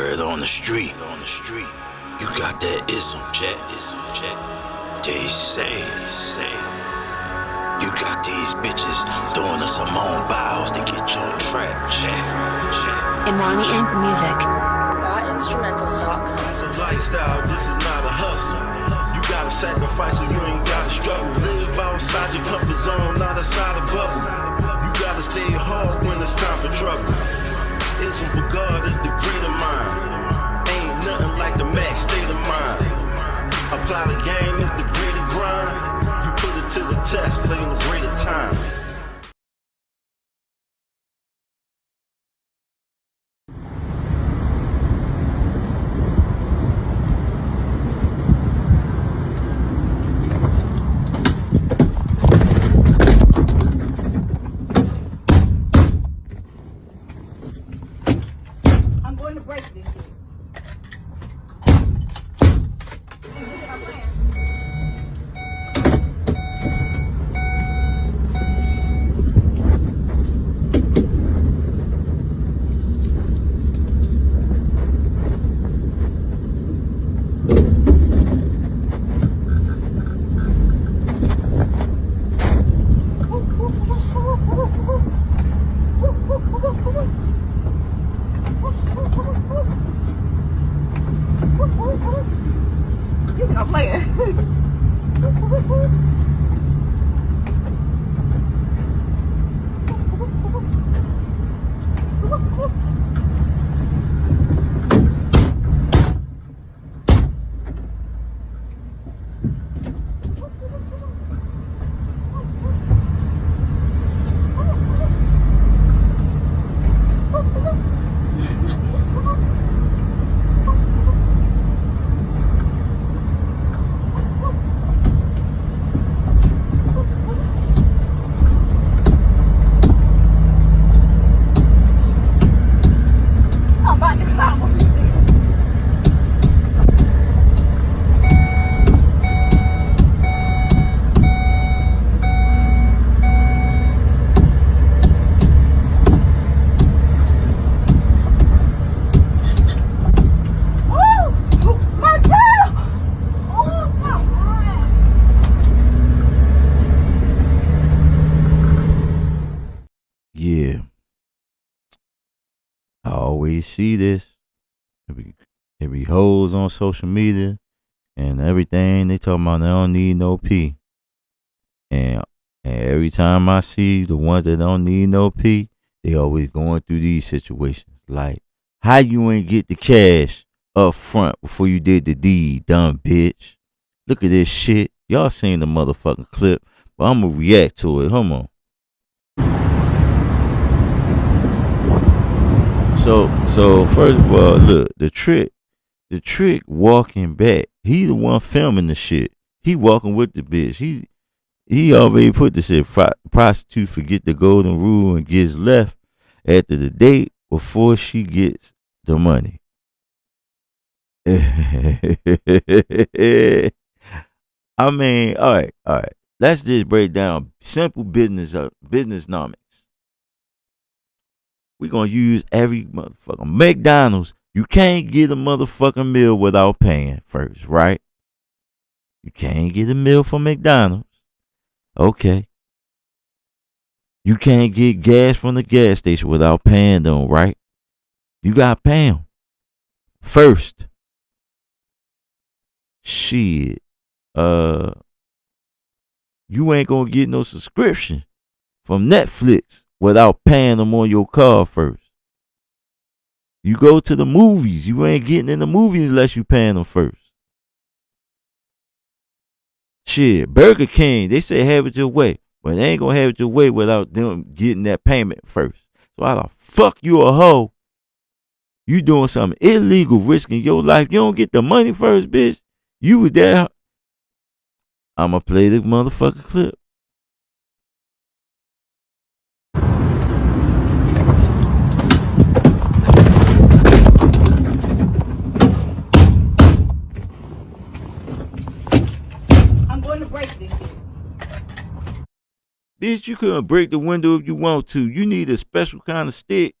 word on the street. You got that ism check. They say. You got these bitches doing us some on bows to get your trap check. Imani Inc. Music. Got instrumental stock. It's a lifestyle, this is not a hustle. You gotta sacrifice or you ain't gotta struggle. Live outside your comfort zone, not outside a bubble. You gotta stay hard when it's time for trouble. Ism for God is the greater mind. Ain't nothing like the max state of mind. Apply the game is the greater grind. You put it to the test, lay in the greater time. I'm going to break this shit. You think I'm playing? I'm about to stop. My tail! Oh, my God. Yeah. I always see this. It be hoes on social media and everything. They talking about they don't need no P. And every time I see the ones that don't need no P, they always going through these situations. Like, how you ain't get the cash up front before you did the deed, dumb bitch? Look at this shit. Y'all seen the motherfucking clip, but I'm gonna react to it. Hold on. So first of all, look, the trick walking back. He the one filming the shit. He walking with the bitch. He already put the shit. Prostitute forget the golden rule and gets left after the date before she gets the money. I mean, all right. Let's just break down simple businessnomics. We gonna use every motherfucking McDonald's. You can't get a motherfucking meal without paying first, right? You can't get a meal from McDonald's. Okay. You can't get gas from the gas station without paying them, right? You gotta pay them first. Shit. You ain't gonna get no subscription from Netflix without paying them on your card first. You go to the movies. You ain't getting in the movies unless you paying them first. Shit, Burger King, they say have it your way. But they ain't gonna have it your way without them getting that payment first. So how the fuck you a hoe? You doing something illegal, risking your life. You don't get the money first, bitch. You was there. I'ma play the motherfucking clip. I'm going to break this shit. Bitch, you couldn't break the window if you want to. You need a special kind of stick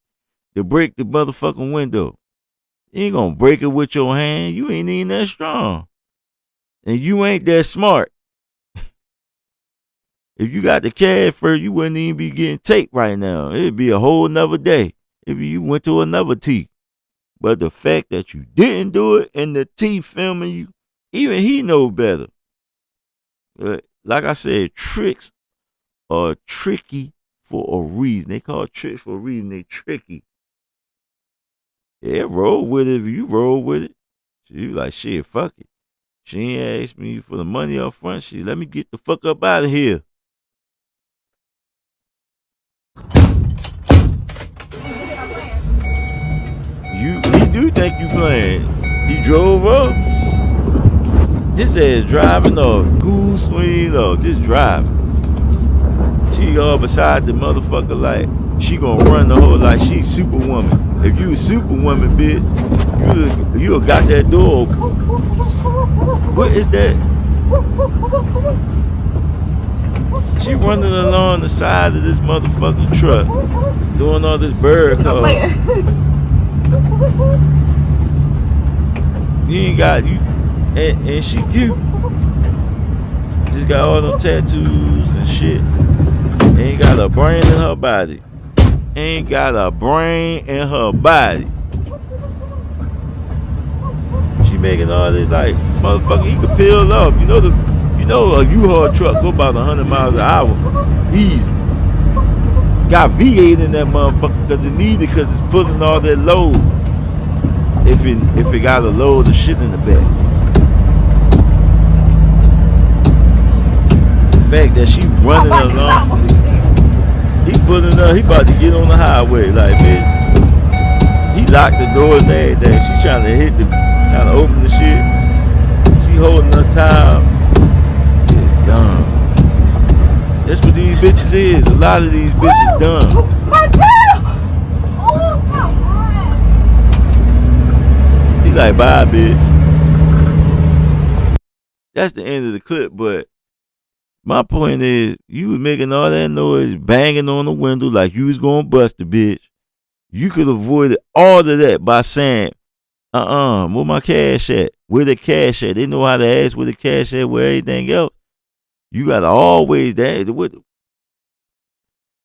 to break the motherfucking window. You ain't gonna break it with your hand. You ain't even that strong. And you ain't that smart. If you got the cash first, you wouldn't even be getting taped right now. It'd be a whole nother day. If you went to another T. But the fact that you didn't do it and the T filming you, even he knows better. Like I said, tricks are tricky for a reason. They call tricks for a reason. They tricky. Yeah, roll with it if you roll with it. She was like, shit, fuck it. She ain't asked me for the money up front. She let me get the fuck up out of here. He do think you playing. He drove up. His ass driving or cool swing or just driving. She all beside the motherfucker like she gonna run the whole like she Superwoman. If you a Superwoman, bitch, you got that door open. What is that? She running along the side of this motherfucking truck, doing all this bird call. You ain't got you, and she cute. Just got all them tattoos and shit. Ain't got a brain in her body. Ain't got a brain in her body. She making all this like motherfucker. He could peel off. You know a U-Haul truck go about 100 miles an hour. Easy. Got V8 in that motherfucker because it needed because it's pulling all that load. If it got a load of shit in the back. The fact that she running along, he pulling up, he about to get on the highway, like bitch. He locked the doors and everything. She trying to open the shit. She holding her time. It's dumb. That's what these bitches is. A lot of these bitches dumb. Like, bye, bitch. That's the end of the clip, but my point is, you was making all that noise, banging on the window like you was gonna bust the bitch. You could avoid all of that by saying, where my cash at? Where the cash at? They know how to ask where the cash at, where everything else. You gotta always that.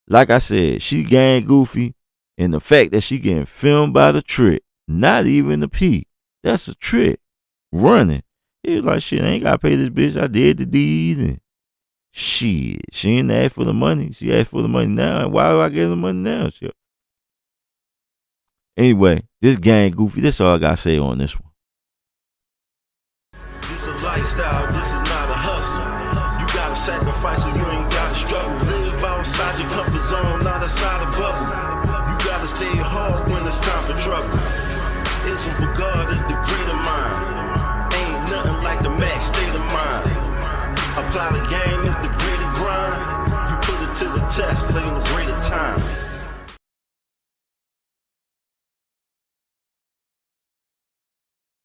Like I said, she gang goofy, and the fact that she getting filmed by the trick, not even the P. That's a trick. Running. He was like, shit, I ain't gotta pay this bitch. I did the deed. And shit, she ain't ask for the money. She asked for the money now. Why do I get the money now? Shit. Anyway, this gang goofy. That's all I gotta say on this one. This a lifestyle. This is not a hustle. You gotta sacrifice and you ain't gotta struggle. Live outside your comfort zone, not outside the bubble. You gotta stay hard when it's time for trouble. Isn't for God is the greater mind. Ain't nothing like the max state of mind. Apply the game is the greater grind. You put it to the test, lay in the greater time.